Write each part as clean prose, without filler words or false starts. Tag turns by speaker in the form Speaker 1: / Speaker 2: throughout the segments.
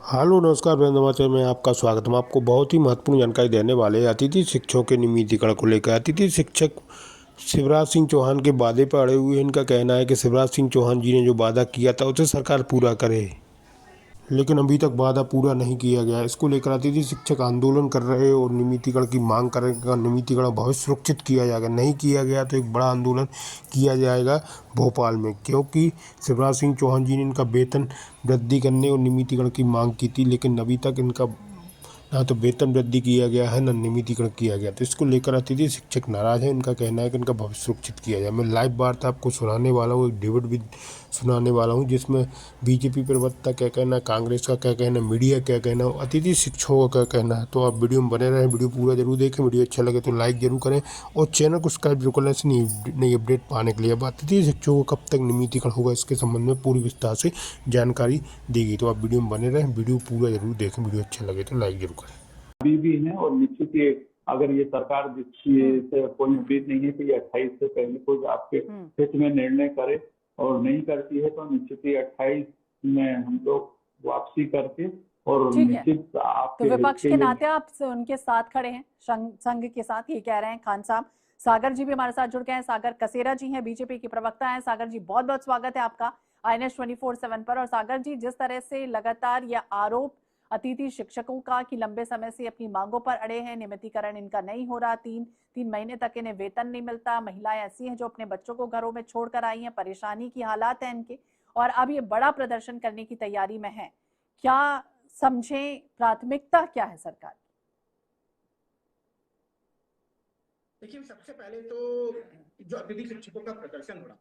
Speaker 1: Hello नमस्कार वृंद समाचार में आपका स्वागत। हम आपको बहुत ही महत्वपूर्ण जानकारी देने वाले हैं अतिथि शिक्षकों के नियमितीकरण को लेकर। अतिथि शिक्षक शिवराज सिंह चौहान के वादे पर अड़े हुए हैं। इनका कहना है कि शिवराज सिंह चौहान जी ने जो वादा किया था उसे सरकार पूरा करे, लेकिन अभी तक वादा पूरा नहीं किया गया। इसको लेकर अतिथि शिक्षक आंदोलन कर रहे हैं और नियमितीकरण की मांग कर रहे हैं। नियमितीकरण भविष्य सुरक्षित किया जाएगा, नहीं किया गया तो एक बड़ा आंदोलन किया जाएगा भोपाल में, क्योंकि शिवराज सिंह चौहान जी ने इनका वेतन वृद्धि करने और नियमितीकरण की मांग की थी, लेकिन अभी तक इनका ना तो वेतन वृद्धि किया गया है, न नियमितीकरण किया गया। तो इसको लेकर अतिथि शिक्षक नाराज हैं। इनका कहना है कि इनका भविष्य सुरक्षित किया जाए। मैं लाइव वार्ता आपको सुनाने वाला हूँ, एक डिबेट भी सुनाने वाला हूँ, जिसमें बीजेपी प्रवक्ता क्या कहना है, कांग्रेस का क्या कहना है, मीडिया क्या कहना है, अतिथि शिक्षकों का क्या कहना है। तो आप वीडियो में बने रहें, वीडियो पूरा जरूर देखें। वीडियो अच्छा लगे तो लाइक जरूर करें और चैनल को सब्सक्राइब जरूर करें ऐसी नई अपडेट पाने के लिए। अब अतिथि शिक्षकों को कब तक नियमितीकरण होगा इसके संबंध में पूरी विस्तार से जानकारी देगी। तो आप वीडियो में बने रहें, वीडियो पूरा जरूर देखें। वीडियो अच्छा लगे तो लाइक जरूर करें।
Speaker 2: अभी भी हैं और निश्चित ही अगर ये सरकार जिसकी से कोई उम्मीद नहीं है कि ये 28 से पहले कोई आपके हित में निर्णय करे और नहीं करती है, तो निश्चित ही 28 में हम लोग वापसी करके और निश्चित आपके
Speaker 3: तो विपक्ष के नाते आप उनके साथ खड़े हैं, संघ के साथ, ये कह रहे हैं खान साहब। सागर जी भी हमारे साथ जुड़ गए हैं। सागर कसेरा जी हैं, बीजेपी के प्रवक्ता हैं। सागर जी बहुत बहुत स्वागत है आपका INS 24/7 पर। और सागर जी, जिस तरह से लगातार यह आरोप अतिथि शिक्षकों का कि लंबे समय से अपनी मांगों पर अड़े हैं, नियमितीकरण इनका नहीं हो रहा, तीन महीने तक इन्हें वेतन नहीं मिलता, महिलाएं ऐसी हैं जो अपने बच्चों को घरों में छोड़कर आई हैं, परेशानी की हालात है इनके, और अब ये बड़ा प्रदर्शन करने की तैयारी में है। क्या समझें, प्राथमिकता क्या है सरकार की?
Speaker 4: देखिए, सबसे पहले तो जो अतिथि शिक्षकों का प्रदर्शन हो रहा,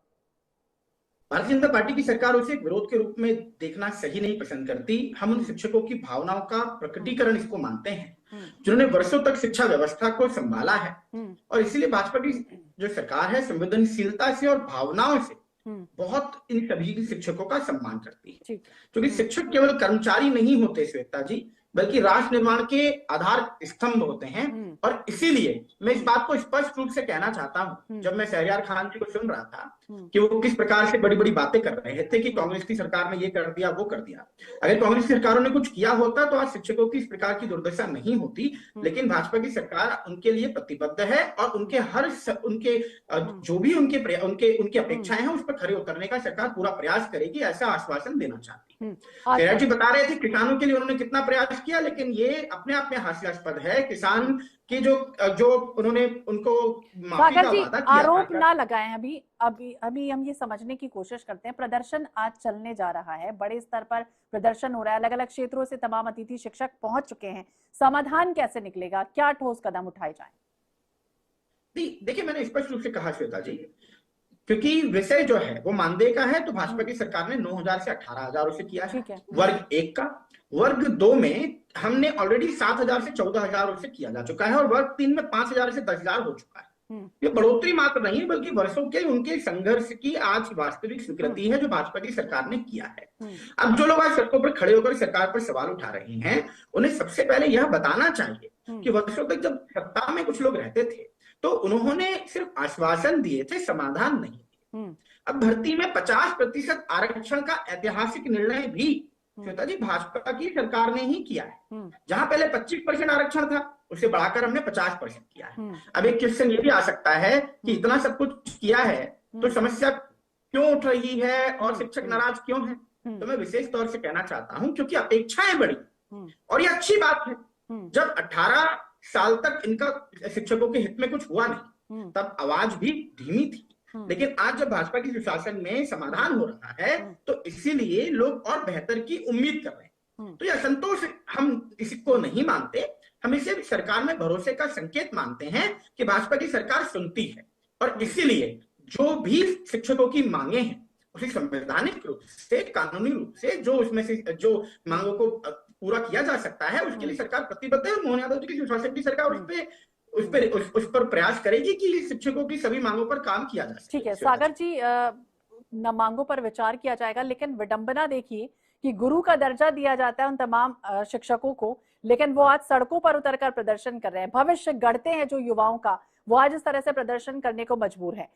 Speaker 4: भारतीय जनता पार्टी की सरकार उसे विरोध के रूप में देखना सही नहीं पसंद करती। हम उन शिक्षकों की भावनाओं का प्रकटीकरण इसको मानते हैं जिन्होंने वर्षों तक शिक्षा व्यवस्था को संभाला है, और इसीलिए भाजपा की जो सरकार है संवेदनशीलता से और भावनाओं से बहुत इन सभी शिक्षकों का सम्मान करती है, क्योंकि शिक्षक केवल कर्मचारी नहीं होते श्वेता जी, बल्कि राष्ट्र निर्माण के आधार स्तंभ होते हैं। और इसीलिए मैं इस बात को स्पष्ट रूप से कहना चाहता हूं, जब मैं शहरयार खान जी को सुन रहा था कि वो किस प्रकार से बड़ी बड़ी बातें कर रहे थे कि कांग्रेस की सरकार ने ये कर दिया, वो कर दिया। अगर कांग्रेस की सरकारों ने कुछ किया होता तो आज शिक्षकों की इस प्रकार की दुर्दशा नहीं होती, लेकिन भाजपा की सरकार उनके लिए प्रतिबद्ध है और उनके उनके जो भी उनकी अपेक्षाएं हैं उस पर खरे उतरने का सरकार पूरा प्रयास करेगी, ऐसा आश्वासन देना चाहती है। शहरयार जी बता रहे थे किसानों के लिए उन्होंने कितना प्रयास किया, लेकिन ये अपने आप में हास्यास्पद है किसान की जो उन्होंने उनको माफी का वादा किया।
Speaker 3: आरोप ना लगाएं। अभी हम ये समझने की कोशिश करते हैं। प्रदर्शन आज चलने जा रहा है, बड़े स्तर पर प्रदर्शन हो रहा है, अलग अलग क्षेत्रों से तमाम अतिथि शिक्षक पहुंच चुके हैं। समाधान कैसे निकलेगा, क्या ठोस कदम उठाए जाए?
Speaker 4: देखिए, मैंने स्पष्ट रूप से कहा श्वेता जी, क्योंकि विषय जो है वो मानदेय का है, तो भाजपा की सरकार ने 9,000 से 18,000 से किया है वर्ग 1 का। वर्ग 2 में हमने ऑलरेडी 7,000 से 14,000 से किया जा चुका है, और वर्ग 3 में 5,000 से 10,000 हो चुका है। ये बढ़ोतरी मात्र नहीं है, बल्कि वर्षों के उनके संघर्ष की आज वास्तविक स्वीकृति है जो भाजपा की सरकार ने किया है। अब जो लोग आज सड़कों पर खड़े होकर सरकार पर सवाल उठा रहे हैं, उन्हें सबसे पहले यह बताना चाहिए कि वर्षों तक जब सत्ता में कुछ लोग रहते थे तो उन्होंने सिर्फ आश्वासन दिए थे, समाधान नहीं दिए। अब भर्ती में 50% आरक्षण का ऐतिहासिक निर्णय भी श्वेता जी भाजपा की सरकार ने ही किया है। जहां पहले 25% आरक्षण था, उसे बढ़ाकर हमने 50% किया है। अब एक क्वेश्चन ये भी आ सकता है कि इतना सब कुछ किया है तो समस्या क्यों उठ रही है और शिक्षक नाराज क्यों है? तो मैं विशेष तौर से कहना चाहता हूं क्योंकि अपेक्षाएं बढ़ी, और ये अच्छी बात है। जब 18 साल तक इनका शिक्षकों के हित में कुछ हुआ नहीं, तब आवाज भी धीमी थी, लेकिन आज जब भाजपा की सुशासन में समाधान हो रहा है तो इसीलिए लोग और बेहतर की उम्मीद कर रहे हैं। तो यह असंतोष हम इसको नहीं मानते, हम इसे सरकार में भरोसे का संकेत मानते हैं कि भाजपा की सरकार सुनती है, और इसीलिए जो भी शिक्षकों की मांगे हैं उसे संवैधानिक रूप से, कानूनी रूप से जो उसमें से जो मांगों को पूरा किया जा सकता है उसके लिए सरकार प्रतिबद्ध है। मोहन यादव जी की सुशासन की सरकार उस पर प्रयास करेगी कि शिक्षकों की सभी मांगों पर काम किया जा सके।
Speaker 3: ठीक है सागर जी, न मांगों पर विचार किया जाएगा, लेकिन विडंबना देखिए कि गुरु का दर्जा दिया जाता है उन तमाम शिक्षकों को, लेकिन वो आज सड़कों पर उतरकर प्रदर्शन कर रहे हैं। भविष्य गढ़ते हैं जो युवाओं का, वो आज इस तरह से प्रदर्शन करने को मजबूर है।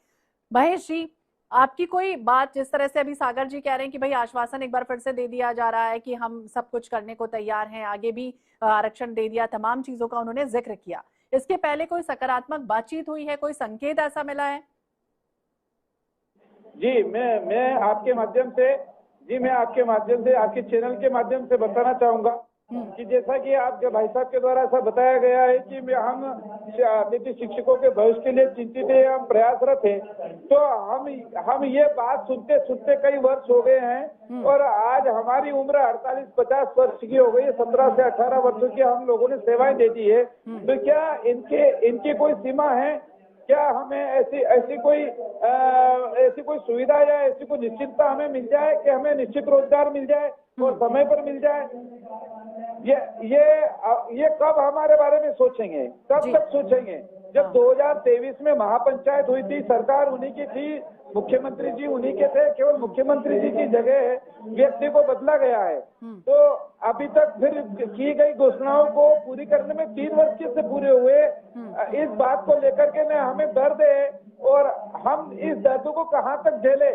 Speaker 3: महेश जी, आपकी कोई बात, जिस तरह से अभी सागर जी कह रहे हैं कि भाई आश्वासन एक बार फिर से दे दिया जा रहा है कि हम सब कुछ करने को तैयार हैं, आगे भी आरक्षण दे दिया, तमाम चीजों का उन्होंने जिक्र किया, इसके पहले कोई सकारात्मक बातचीत हुई है, कोई संकेत ऐसा मिला है?
Speaker 5: जी मैं आपके माध्यम से आपके चैनल के माध्यम से बताना चाहूंगा कि जैसा कि आप भाई साहब के द्वारा ऐसा बताया गया है कि हम अतिथि शिक्षकों के भविष्य के लिए चिंतित है, हम प्रयासरत हैं, तो हम ये बात सुनते सुनते कई वर्ष हो गए हैं और आज हमारी उम्र 48-50 वर्ष की हो गई है। 17 से 18 वर्षों की हम लोगों ने सेवाएं दे दी है, तो क्या इनकी कोई सीमा है? क्या हमें ऐसी कोई सुविधा या ऐसी कोई निश्चितता हमें मिल जाए कि हमें निश्चित रोजगार मिल जाए और समय पर मिल जाए? ये कब हमारे बारे में सोचेंगे, कब तक सोचेंगे? जब 2023 में महापंचायत हुई थी, सरकार उन्हीं की थी, मुख्यमंत्री जी उन्हीं के थे, केवल मुख्यमंत्री जी की जगह व्यक्ति को बदला गया है। तो अभी तक फिर की गई घोषणाओं को पूरी करने में 3 वर्ष से पूरे हुए। इस बात को लेकर के ना हमें दर्द है और हम इस दर्द को कहाँ तक झेले?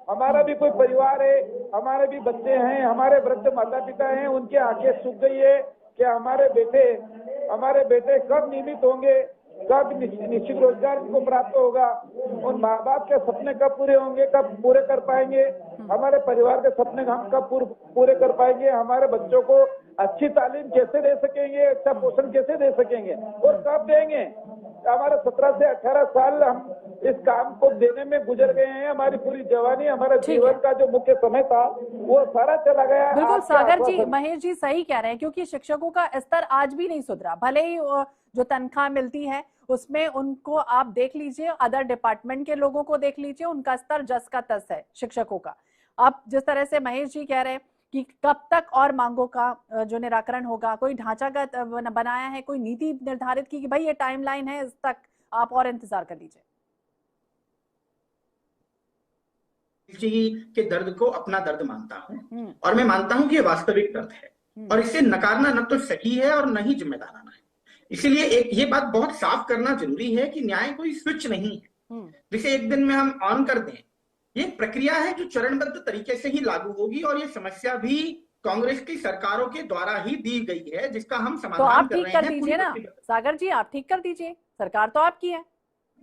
Speaker 5: हमारा भी कोई परिवार है, हमारे भी बच्चे हैं, हमारे वृद्ध माता पिता हैं, उनकी आंखें सूख गई है कि हमारे बेटे कब नियमित होंगे, कब निश्चित रोजगार इनको प्राप्त होगा, उन माँ बाप के सपने कब पूरे होंगे, कब पूरे कर पाएंगे, हमारे परिवार के सपने हम कब पूरे कर पाएंगे, हमारे बच्चों को अच्छी तालीम कैसे दे सकेंगे, अच्छा पोषण कैसे दे सकेंगे और कब देंगे? हमारे 17 से 18 साल हम इस काम को देने में गुजर गए हैं, हमारी पूरी जवानी, हमारा जीवन का जो मुख्य समय था वो सारा चला गया।
Speaker 3: बिल्कुल सागर जी, महेश जी सही कह रहे हैं, क्योंकि शिक्षकों का स्तर आज भी नहीं सुधरा। भले ही जो तनख्वाह मिलती है उसमें उनको आप देख लीजिए, अदर डिपार्टमेंट के लोगों को देख लीजिए, उनका स्तर जस का तस है शिक्षकों का। अब जिस तरह से महेश जी कह रहे हैं कि कब तक और मांगों का जो निराकरण होगा, कोई ढांचागत बनाया है, कोई नीति निर्धारित की कि भाई ये टाइमलाइन है, इस तक आप और इंतजार कर लीजिए?
Speaker 4: जी के दर्द को अपना दर्द मानता हूं और मैं मानता हूं कि ये वास्तविक दर्द है और इसे नकारना न तो सही है और न ही जिम्मेदाराना है। इसीलिए ये बात बहुत साफ करना जरूरी है कि न्याय कोई स्विच नहीं है जिसे एक दिन में हम ऑन कर दें। ये प्रक्रिया है जो चरणबद्ध तरीके से ही लागू होगी और ये समस्या भी कांग्रेस की सरकारों के द्वारा ही दी गई है, जिसका हम समाधान
Speaker 3: तो आप
Speaker 4: कर रहे
Speaker 3: ठीक कर
Speaker 4: हैं।
Speaker 3: दीजिए ना सागर जी, आप ठीक कर दीजिए, सरकार तो आपकी है।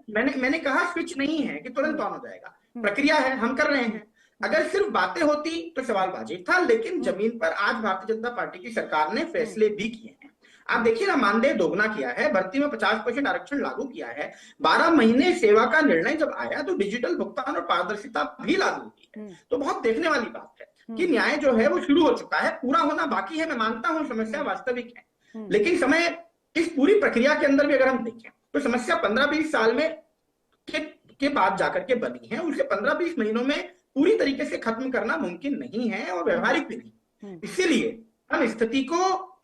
Speaker 4: मैंने कहा स्विच नहीं है कि तुरंत ऑन हो जाएगा, प्रक्रिया है, हम कर रहे हैं। अगर सिर्फ बातें होती तो सवाल वाजिब था, लेकिन जमीन पर आज भारतीय जनता पार्टी की सरकार ने फैसले भी किए हैं। आप देखिए ना, मानदेय दोगुना किया है, भर्ती में 50% आरक्षण लागू किया है, 12 महीने सेवा का निर्णय जब आया तो डिजिटल भुगतान और पारदर्शिता भी लागू की है। तो बहुत देखने वाली बात है कि न्याय जो है वो शुरू हो चुका है, पूरा होना बाकी है। मैं मानता हूं समस्या वास्तविक है, लेकिन समय इस पूरी प्रक्रिया के अंदर भी अगर हम देखें तो समस्या 15-20 साल में के बाद जाकर के बनी है, उसे 15-20 महीनों में पूरी तरीके से खत्म करना मुमकिन नहीं है और व्यवहारिक भी नहीं। इसीलिए हम स्थिति को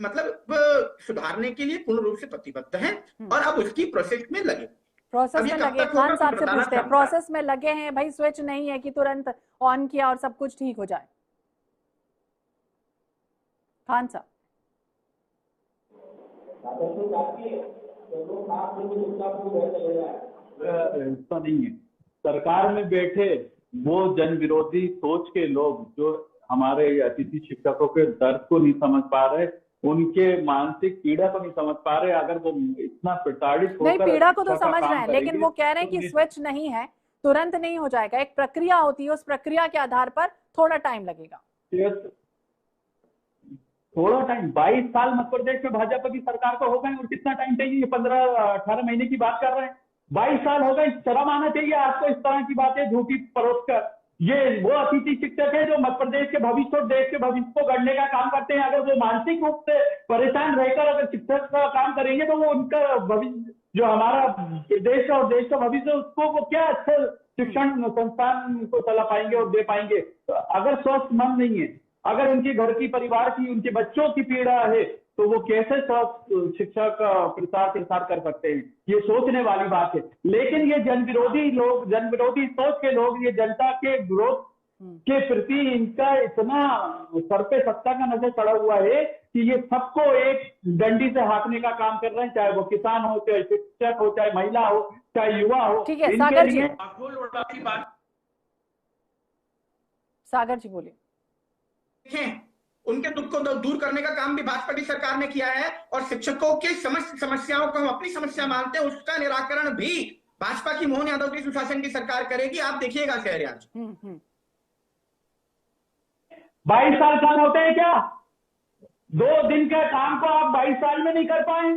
Speaker 4: मतलब सुधारने के लिए पूर्ण रूप से प्रतिबद्ध हैं और अब उसकी प्रोसेस में लगे।
Speaker 3: प्रोसेस में लगे, खान साहब से पूछते हैं, प्रोसेस में लगे हैं भाई, स्विच नहीं है कि तुरंत ऑन किया और सब कुछ ठीक हो जाए। खान साहब,
Speaker 2: ऐसा नहीं है। सरकार में बैठे वो जन विरोधी सोच के लोग जो हमारे अतिथि शिक्षकों के दर्द को नहीं समझ पा रहे, उनके मानसिक पीड़ा को नहीं समझ पा रहे, अगर वो इतना प्रताड़ित होकर
Speaker 3: नहीं, पीड़ा को तो समझ रहे हैं, लेकिन वो कह रहे हैं कि स्विच नहीं है, तुरंत नहीं हो जाएगा, एक प्रक्रिया होती है, उस प्रक्रिया के आधार पर थोड़ा टाइम लगेगा।
Speaker 2: थोड़ा टाइम, 22 साल मध्य प्रदेश में भाजपा की सरकार को हो गए और कितना टाइम चाहिए? ये 15-18 महीने की बात कर रहे हैं, 22 साल हो गए। शर्म आना चाहिए आपको इस तरह की बातें झूठी परोस कर। ये वो अतिथि शिक्षक है जो मध्य प्रदेश के भविष्य और देश के भविष्य को गढ़ने का काम करते हैं। अगर वो मानसिक रूप से परेशान रहकर अगर शिक्षक का काम करेंगे तो वो उनका भविष्य, जो हमारा देश और देश का भविष्य, उसको वो क्या अच्छा शिक्षण संस्थान को चला पाएंगे और दे पाएंगे? तो अगर स्वस्थ मन नहीं है, अगर उनके घर की, परिवार की, उनके बच्चों की पीड़ा है, तो वो कैसे स्वस्थ शिक्षा का प्रसार कर सकते हैं? ये सोचने वाली बात है। लेकिन ये जन विरोधी लोग, जन विरोधी सोच के लोग, ये जनता के विरोध के प्रति इनका इतना सर पे सत्ता का नजर चढ़ा हुआ है कि ये सबको एक डंडी से हाँकने का काम कर रहे हैं, चाहे वो किसान हो, चाहे शिक्षक हो, चाहे महिला हो, चाहे युवा हो।
Speaker 3: ठीक है सागर जी, सागर जी बोलिए।
Speaker 4: उनके दुख को दूर करने का काम भी भाजपा की सरकार ने किया है और शिक्षकों की समस्त समस्याओं को हम अपनी समस्या मानते हैं, उसका निराकरण भी भाजपा की मोहन यादव की सुशासन की सरकार करेगी। आप देखिएगा शहरियार।
Speaker 2: 22 साल काम होते हैं क्या? 2 दिन के काम को आप 22 साल में नहीं कर पाए?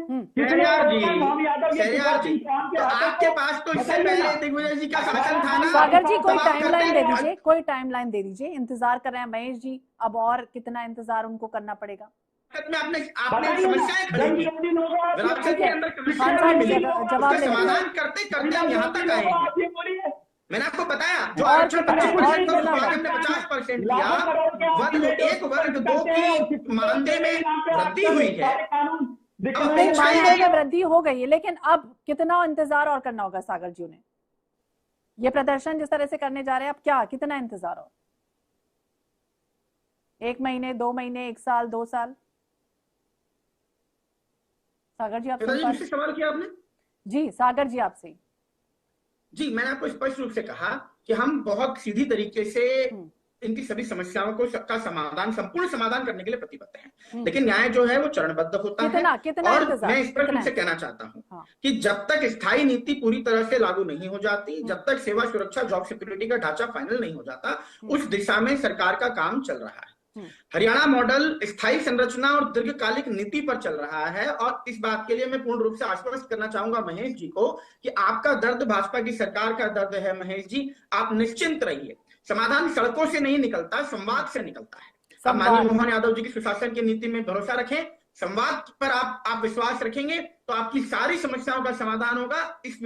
Speaker 4: तो आपके पास तो इससे पहले दिग्विजय जी का शासन था ना।
Speaker 3: सागर जी कोई टाइमलाइन दे दीजिए, कोई टाइमलाइन दे दीजिए। इंतजार कर रहे हैं महेश जी, अब और कितना इंतजार उनको करना पड़ेगा?
Speaker 4: आपने समस्याएं खड़ी के अंदर समाधान करते करते हम यहाँ तक आए। मैंने आपको बताया जो आरक्षण 50% दिया, वर्ग 1 वर्ग 2 की मानदेय में वृद्धि हुई है।
Speaker 3: मानदेय में वृद्धि हो गई है, लेकिन अब कितना इंतजार और करना होगा सागर जी ने? ये प्रदर्शन जिस तरह से करने जा रहे हैं, अब क्या कितना इंतजार और? 1 महीने, 2 महीने, 1 साल, 2 साल? सागर जी आपसे
Speaker 4: सवाल किया आपने?
Speaker 3: जी सागर जी आपसे।
Speaker 4: जी मैंने आपको स्पष्ट रूप से कहा कि हम बहुत सीधी तरीके से इनकी सभी समस्याओं को का समाधान, संपूर्ण समाधान करने के लिए प्रतिबद्ध हैं। लेकिन न्याय जो है वो चरणबद्ध होता है। और मैं स्पष्ट रूप से कहना चाहता हूं कि जब तक स्थायी नीति पूरी तरह से लागू नहीं हो जाती, जब तक सेवा सुरक्षा, जॉब सिक्योरिटी का ढांचा फाइनल नहीं हो जाता, उस दिशा में सरकार का काम चल रहा है। हरियाणा मॉडल स्थायी संरचना और दीर्घकालिक नीति पर चल रहा है और इस बात के लिए मैं पूर्ण रूप से आश्वस्त करना चाहूंगा महेश जी को कि आपका दर्द भाजपा की सरकार का दर्द है। महेश जी आप निश्चिंत रहिए, समाधान सड़कों से नहीं निकलता, संवाद से निकलता है। आप माननीय मोहन यादव जी की सुशासन की नीति में भरोसा रखें, संवाद पर आप विश्वास रखेंगे तो आपकी सारी समस्याओं का समाधान होगा। इस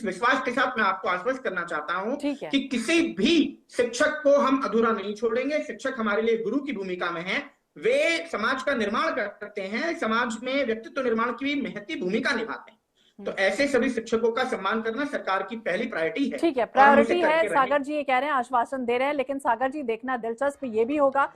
Speaker 4: विश्वास के साथ मैं आपको आश्वस्त करना चाहता हूं कि किसी भी शिक्षक को हम अधूरा नहीं छोड़ेंगे। शिक्षक हमारे लिए गुरु की भूमिका में है, वे समाज का निर्माण करते हैं, समाज में व्यक्तित्व निर्माण की भी महती भूमिका निभाते हैं। तो ऐसे सभी शिक्षकों का सम्मान करना सरकार की पहली प्रायोरिटी है।
Speaker 3: ठीक है, प्रायोरिटी है। सागर जी ये कह रहे हैं, आश्वासन दे रहे हैं, लेकिन सागर जी देखना दिलचस्प ये भी होगा